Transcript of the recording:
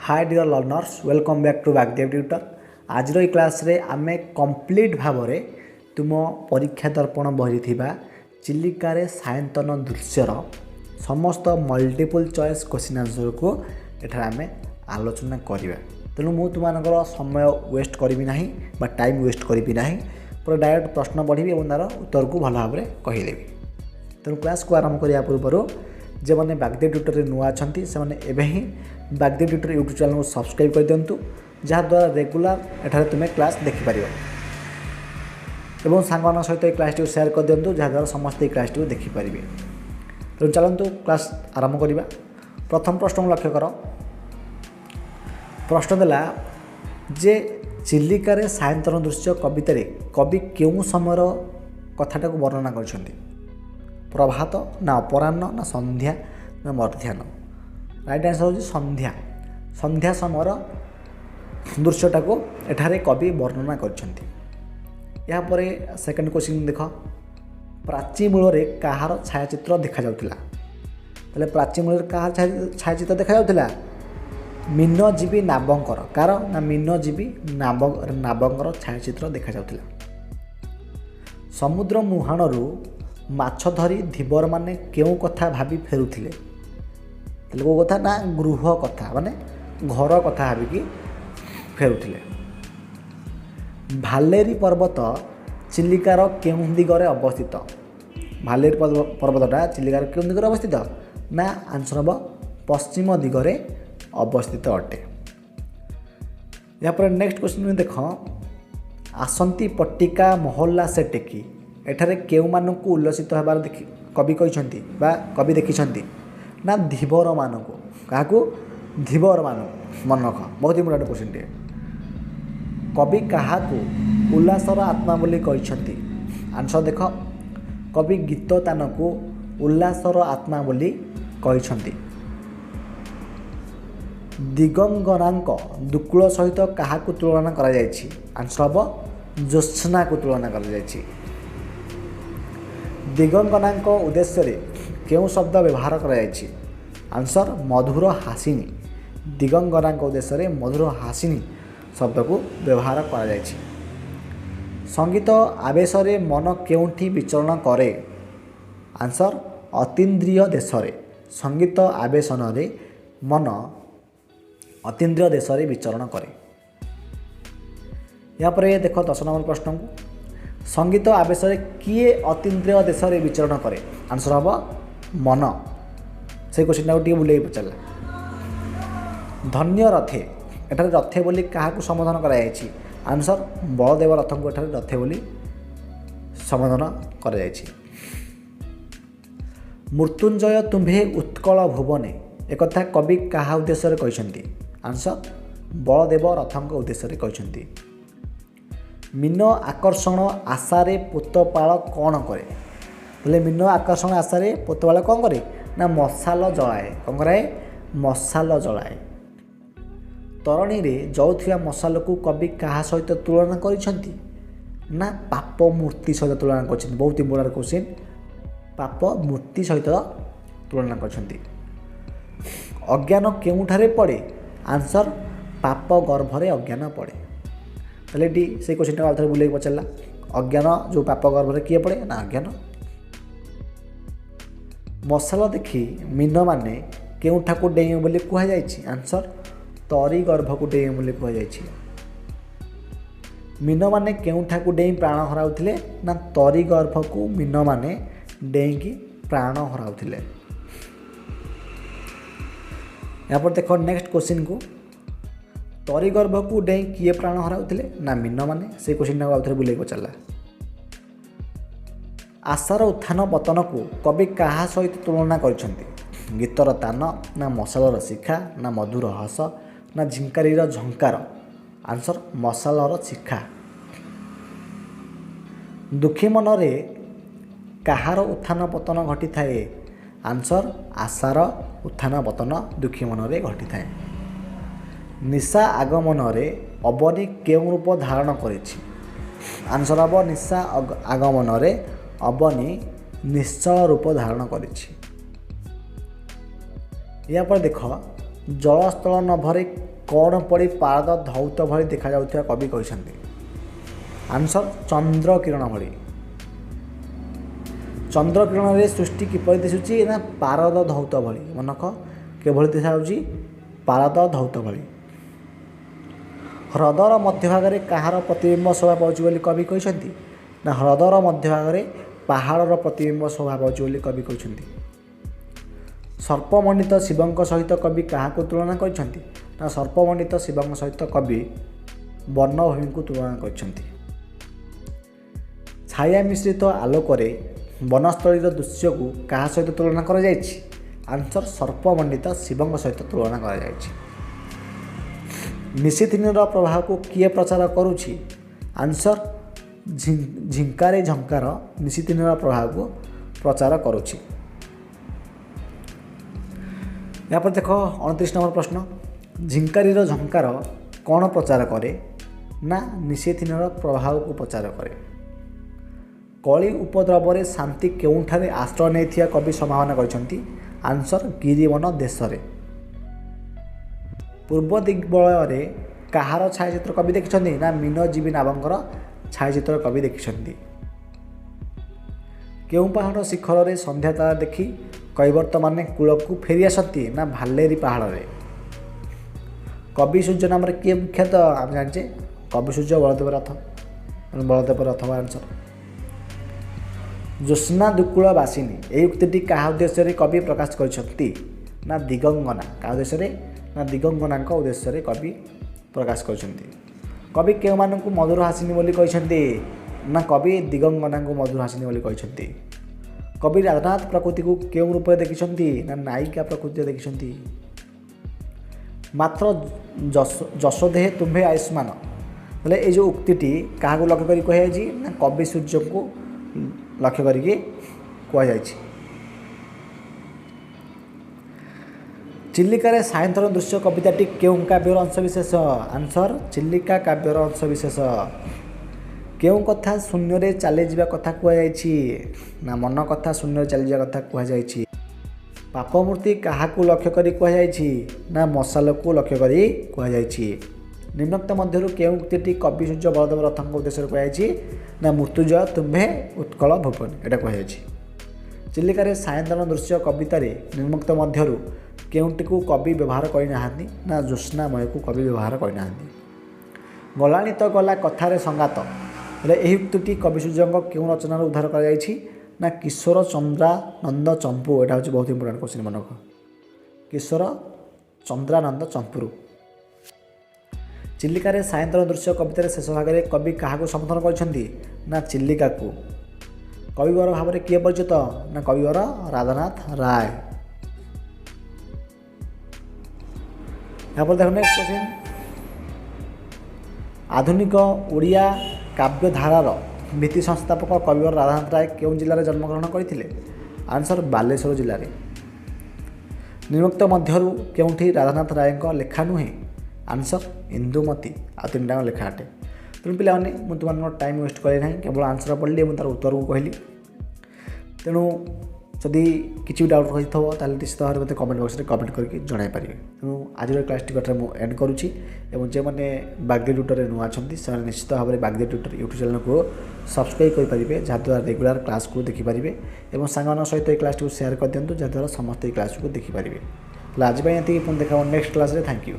Hi dear learners welcome back to Vagdev tutor. आज class रे आमे कंप्लीट भाव में तुम परीक्षा दर्पण बही थिबा चिलिका सायंतन दृश्यर समस्त मल्टीपल चॉइस क्वेश्चन आंसर को एठार आमे आलोचना करिबा। तेणु मु तुमनकर समय वेस्ट करी ना बा टाइम वेस्ट करी ना पूरा डायरेक्ट प्रश्न पढ़ी और तार उत्तर को भल भाव में कहीदेवी। तेणु क्लास को आरंभ करने पूर्व जो मैंने वाग्देव ट्यूटर नुआ अच्छा से ही वाग्देव ट्यूटर यूट्यूब चैनल को सब्सक्राइब कर दिंतु जहाँद्वारा रेगुलर एठारे तुम्हें क्लास देखिपर और सांग सहित क्लास टी सेयार कर दिंतु जहाँद्वारा समस्त क्लास टी देखिपारे। तेणु चलतु क्लास आरंभ करवा। प्रथम प्रश्न लक्ष्य कर। प्रश्न देला जे चिलिकार सायंतन दृश्य कवितार कवि क्यों समय कथाटा को वर्णना कर प्रभात ना अपराह्न ना संध्या ना मध्याह्न। राइट आंसर हो संध्या। संध्या समय दृश्यटा को एठारे कवि वर्णना कर। सेकंड क्वेश्चन देख। प्राची मूल कहार छायाचित्र देखा जाउथिला। तले प्राची मूल कहार छायाचित्र देखा जाउथिला मीनजीवी नाबंकर कार ना मीनजीवी नाबंकर छायाचित्र देखा जाउथिला। समुद्र मुहाणरू माछ धरी धीवर माने क्यों कथा भाभी फेरुथिले। कौ कथा ना गृह कथा माने घर कथा भाविकी फेरुथिले। भालेरी पर्वत चिलिकार क्यों दिगरे अवस्थित। भालेरी पर्वतटा चिलिकार क्यों दिगरे अवस्थित ना आंसर हम पश्चिम दिगरे अवस्थित अटे। यहाँ नेक्स्ट क्वेश्चन देख। आसंती पट्टिका मोहल्ला से टेकी एठारे केउ मानकु उल्लसित होबार देखि कवि कहिसंती बा कवि देखिसंती ना धीवर मानकु। काहाकु धीवर मानकु। मन रख बहुत इंपोर्टेंट क्वेश्चन टे। कवि काहाकु उल्लासर आत्मा बोली कहिसंती। आंसर देख कवि गीततानकु उल्लासर आत्मा बोली कहिसंती। दिगंगनांक दुकुल सहित काहाकु तुलना करा जायछि। आंसर हम ज्योत्स्ना को तुलना करा जायछि। दिगंगनांक उद्देश्य रे क्यों शब्द व्यवहार करा जायछि। आंसर मधुर हासिनी। दिगंगनांक उद्देश्य रे मधुर हासिनी शब्द को व्यवहार करा जायछि। संगीत आवेश रे मन केउठी विचरण करे। आंसर अतीन्द्रिय देश रे। संगीत आवेशन रे मन अतीन्द्रिय देश रे विचरण करे। यहाँ पर देख 10 नंबर प्रश्न को। संगीत आवेश किए अतीन्द्रिय देश में विचरण करे। आंसर हम मन। से क्वेश्चन टी बुले पचारा। धन्य रथे एठारे रथे बोली क्या संबोधन कराई। आंसर बलदेव रथ को एठारे रथे बोली संबोधन कराई। मृत्युंजय तुम्भे उत्कल भुवने एक कवि क्या उद्देश्य कहते। आंसर बलदेव रथ उद्देश्य कहते। मीन आकर्षण आशारे पोतपाल कौन करे। बोले मीन आकर्षण आशारे पोतपाल कौन करे ना मशाल जलाए। कौन कराए मशाल जलाए। तरणी रे जाउथिया मशाल को कवि क्या सहित तुलना करिसंती ना पाप मूर्ति सहित तुलना कर। बहुत इंपोर्टेंट क्वेश्चन। पाप मूर्ति सहित तुलना कर। अज्ञान केउठारे पड़े। आंसर पाप गर्भरे अज्ञान पड़े। ताले डी से क्वेश्चन टा आउथरे बुले पचारला। अज्ञान जो पाप गर्भरे किए पड़े ना अज्ञान। मशाल देखी मीन माने केउठा को डेई बोली कह जायछि। आंसर तरी गर्भ को डेई बोली कह जायछि। मीन माने केउठा को डेई प्राण हराउथिले ना तरी गर्भ को मीन माने डेई की प्राण हराउथिले। यहाँ पर देखो नेक्स्ट क्वेश्चन को। तरी गर्भ को डेई किए प्राण हराउथिले ना मीन माने। से क्वेश्चन टा आउथरे बुले पचारला। आशार उत्थान पतन को कवि क्या सहित तुलना करछंती। गीतर तान ना मशालर शिखा ना मधुर हस ना झिंकारीर झंकार। आंसर मशालर शिखा। दुखी मन रे कहार उत्थान पतन घटी थाए। आंसर आशार उत्थान पतन दुखी मन रे घटी थाए। निशा आगमन रे अबनी केउं रूप धारण करिछि। आंसर हम निशा आगमन रे अबनी निश्चल रूप धारण करिछि। या पर देख जलस्थल नभरे କ'ଣ ପଡ଼ି ପାରଦ ଧୌତ ଭଳି ଦେଖାଯାଉଥିବା କବି କହିଛନ୍ତି? ଆନ୍ସର୍ ଚନ୍ଦ୍ର କିରଣ ଭଳି। ଚନ୍ଦ୍ର କିରଣରେ ସୃଷ୍ଟି କିପରି ଦିଶୁଛି ନା ପାରଦ ଧୌତ ଭଳି। ମନକ କିଭଳି ଦେଖାଯାଉଛି? ପାରଦ ଧୌତ ଭଳି। ହ୍ରଦର ମଧ୍ୟଭାଗରେ କାହାର ପ୍ରତିବିମ୍ବ ଶୋଭା ପାଉଛି ବୋଲି କବି କହିଛନ୍ତି? ନା ହ୍ରଦର ମଧ୍ୟଭାଗରେ ପାହାଡ଼ର ପ୍ରତିବିମ୍ବ ଶୋଭା ପାଉଛି ବୋଲି କବି କହିଛନ୍ତି। ସର୍ପମଣ୍ଡିତ ଶିବଙ୍କ ସହିତ କବି କାହାକୁ ତୁଳନା କରିଛନ୍ତି? ନା ସର୍ପମଣ୍ଡିତ ଶିବଙ୍କ ସହିତ କବି ବର୍ଣ୍ଣଭୂମିକୁ ତୁଳନା କରିଛନ୍ତି। ଛାୟା ମିଶ୍ରିତ ଆଲୋକରେ ବନସ୍ଥଳୀର ଦୃଶ୍ୟକୁ କାହା ସହିତ ତୁଳନା କରାଯାଇଛି? ଆନ୍ସର୍ ସର୍ପମଣ୍ଡିତ ଶିବଙ୍କ ସହିତ ତୁଳନା କରାଯାଇଛି। ନିଶିଦିନର ପ୍ରଭାବକୁ କିଏ ପ୍ରଚାର କରୁଛି? ଆନ୍ସର୍ ଝିଙ୍କାରେ ଝଙ୍କାର ନିଶିଦିନର ପ୍ରଭାବକୁ ପ୍ରଚାର କରୁଛି। ଏହାପରେ ଦେଖ 29 ନମ୍ବର ପ୍ରଶ୍ନ। ଝିଙ୍କାରୀର ଝଙ୍କାର କ'ଣ ପ୍ରଚାର କରେ? ନା ନିଶିଦିନର ପ୍ରଭାବକୁ ପ୍ରଚାର କରେ। କଳି ଉପଦ୍ରବରେ ଶାନ୍ତି କେଉଁଠାରେ ଆଶ୍ରୟ ନେଇଥିବା କବି ସମ୍ଭାବନା କରିଛନ୍ତି? ଆନ୍ସର୍ ଗିରିବନ ଦେଶରେ। ପୂର୍ବ ଦିଗ୍ବଳୟରେ କାହାର ଛାୟାଚିତ୍ର କବି ଦେଖିଛନ୍ତି? ନା ମୀନଜୀବୀ ନାଭଙ୍କର ଛାୟାଚିତ୍ର କବି ଦେଖିଛନ୍ତି। କେଉଁ ପାହାଡ଼ ଶିଖରରେ ସନ୍ଧ୍ୟା ତାରା ଦେଖି କୈବର୍ତ୍ତମାନେ କୂଳକୁ ଫେରି ଆସନ୍ତି? ନା ଭାଲେରୀ ପାହାଡ଼ରେ। କବି ସୂର୍ଯ୍ୟ ନାମରେ କିଏ ବିଖ୍ୟାତ? ଆମେ ଜାଣିଛେ କବି ସୂର୍ଯ୍ୟ ବଳଦେବ ରଥ। ବଳଦେବ ରଥ ବା ଆନ୍ସର୍। ଜ୍ୟୋତ୍ସ୍ନା ଦୁକୂଳ ବାସିନୀ ଏହି ଉକ୍ତିଟି କାହା ଉଦ୍ଦେଶ୍ୟରେ କବି ପ୍ରକାଶ କରିଛନ୍ତି? ନା ଦିଗଙ୍ଗନା। କାହା ଉଦ୍ଦେଶ୍ୟରେ? ନା ଦିଗଙ୍ଗନାଙ୍କ ଉଦ୍ଦେଶ୍ୟରେ କବି ପ୍ରକାଶ କରିଛନ୍ତି। କବି କେଉଁମାନଙ୍କୁ ମଧୁର ହାସିନୀ ବୋଲି କହିଛନ୍ତି? ନା କବି ଦିଗଙ୍ଗନାଙ୍କୁ ମଧୁର ହାସିନୀ ବୋଲି କହିଛନ୍ତି। କବି ରାଧାନାଥ ପ୍ରକୃତିକୁ କେଉଁ ରୂପରେ ଦେଖିଛନ୍ତି? ନା ନାୟିକା ପ୍ରକୃତିରେ ଦେଖିଛନ୍ତି। ମାତ୍ର ଯଶ ଦେହେ ତୁମ୍ଭେ ଆୟୁଷ୍ମାନ ହେଲେ ଏଇ ଯେଉଁ ଉକ୍ତିଟି କାହାକୁ ଲକ୍ଷ୍ୟ କରି କୁହାଯାଇଛି? ନା କବି ସୂର୍ଯ୍ୟଙ୍କୁ ଲକ୍ଷ୍ୟ କରିକି କୁହାଯାଇଛି। ଚିଲିକାରେ ସାୟନ୍ତନ ଦୃଶ୍ୟ କବିତାଟି କେଉଁ କାବ୍ୟର ଅଂଶବିଶେଷ? ଆନ୍ସର୍ ଚିଲିକା କାବ୍ୟର ଅଂଶବିଶେଷ। କେଉଁ କଥା ଶୂନ୍ୟରେ ଚାଲିଯିବା କଥା କୁହାଯାଇଛି? ନା ମନ କଥା ଶୂନ୍ୟରେ ଚାଲିଯିବା କଥା କୁହାଯାଇଛି। ପାପମୂର୍ତ୍ତି କାହାକୁ ଲକ୍ଷ୍ୟ କରି କୁହାଯାଇଛି? ନା ମଶାଲକୁ ଲକ୍ଷ୍ୟ କରି କୁହାଯାଇଛି। ନିମ୍ନୋକ୍ତ ମଧ୍ୟରୁ କେଉଁ ଉକ୍ତିଟି କବି ସୂର୍ଯ୍ୟ ବଳଦେବ ରଥଙ୍କ ଉଦ୍ଦେଶ୍ୟରେ କୁହାଯାଇଛି? ନା ମୃତ୍ୟୁଜୟ ତୁମ୍ଭେ ଉତ୍କଳ ଭୁବନେ ଏଇଟା କୁହାଯାଇଛି। ଚିଲିକାରେ ସାୟନ୍ତନ ଦୃଶ୍ୟ କବିତାରେ ନିମ୍ନୋକ୍ତ ମଧ୍ୟରୁ କେଉଁଟିକୁ କବି ବ୍ୟବହାର କରିନାହାନ୍ତି? ନା ଜ୍ୟୋତ୍ସ୍ନାମୟକୁ କବି ବ୍ୟବହାର କରିନାହାନ୍ତି। ଗଲାଣି ତ ଗଲା କଥାରେ ସଙ୍ଗାତ ହେଲେ ଏହି ଉକ୍ତିଟି କବି ସୂର୍ଯ୍ୟଙ୍କ କେଉଁ ରଚନାରୁ ଉଦ୍ଧାର କରାଯାଇଛି? ନା କିଶୋର ଚନ୍ଦ୍ରାନନ୍ଦ ଚମ୍ପୁ। ଏଇଟା ହେଉଛି ବହୁତ ଇମ୍ପୋର୍ଟାଣ୍ଟ କ୍ୱେଶ୍ଚିନ୍ ମନକ। କିଶୋର ଚନ୍ଦ୍ରାନନ୍ଦ ଚମ୍ପୁରୁ। ଚିଲିକାରେ ସାୟନ୍ତନ ଦୃଶ୍ୟ କବିତାର ଶେଷ ଭାଗରେ କବି କାହାକୁ ସମର୍ଥନ କରିଛନ୍ତି? ନା ଚିଲିକାକୁ। କବିବର ଭାବରେ କିଏ ପରିଚିତ? ନା କବିବର ରାଧାନାଥ ରାୟ। ଏହାପରେ ଦେଖ ନେକ୍ସଟ କ୍ୱେଶ୍ଚିନ୍। ଆଧୁନିକ ଓଡ଼ିଆ କାବ୍ୟଧାରାର ଭିତ୍ତି ସଂସ୍ଥାପକ କବିବର ରାଧାନାଥ ରାୟ କେଉଁ ଜିଲ୍ଲାରେ ଜନ୍ମଗ୍ରହଣ କରିଥିଲେ? ଆନ୍ସର୍ ବାଲେଶ୍ୱର ଜିଲ୍ଲାରେ। ନିମ୍ନୋକ୍ତ ମଧ୍ୟରୁ କେଉଁଠି ରାଧାନାଥ ରାୟଙ୍କ ଲେଖା ନୁହେଁ? ଆନ୍ସର୍ ଇନ୍ଦୁମତୀ। ଆଉ ତିନିଟାଙ୍କ ଲେଖା ଅଟେ। ତେଣୁ ପିଲାମାନେ ମୁଁ ତୁମମାନଙ୍କର ଟାଇମ୍ ୱେଷ୍ଟ କରେ ନାହିଁ, କେବଳ ଆନ୍ସର ପଢ଼ିଲି ଏବଂ ତା'ର ଉତ୍ତରକୁ କହିଲି। ତେଣୁ ଯଦି କିଛି ବି ଡାଉଟ୍ ରହିଥିବ ତାହେଲେ ନିଶ୍ଚିତ ଭାବରେ ମୋତେ କମେଣ୍ଟ ବକ୍ସରେ କମେଣ୍ଟ କରିକି ଜଣାଇପାରିବେ। ତେଣୁ ଆଜିର କ୍ଲାସ୍ଟି କଥାରେ ମୁଁ ଏଣ୍ଡ କରୁଛି ଏବଂ ଯେଉଁମାନେ ବାଗ୍ଦେବୀ ଟ୍ୟୁଟର୍ରେ ନୂଆ ଅଛନ୍ତି ସେମାନେ ନିଶ୍ଚିତ ଭାବରେ ବାଗ୍ଦେବୀ ଟ୍ୟୁଟର୍ ୟୁଟ୍ୟୁବ୍ ଚ୍ୟାନେଲ୍କୁ ସବସ୍କ୍ରାଇବ୍ କରିପାରିବେ, ଯାହାଦ୍ୱାରା ରେଗୁଲାର କ୍ଲାସ୍କୁ ଦେଖିପାରିବେ ଏବଂ ସାଙ୍ଗମାନଙ୍କ ସହିତ ଏହି କ୍ଲାସ୍ଟିକୁ ସେୟାର କରିଦିଅନ୍ତୁ, ଯାହାଦ୍ୱାରା ସମସ୍ତେ ଏହି କ୍ଲାସ୍କୁ ଦେଖିପାରିବେ। ହେଲେ ଆଜି ପାଇଁ ଏତିକି, ପୁଣି ଦେଖା ହେବ ନେକ୍ସଟ କ୍ଲାସ୍ରେ। Thank you.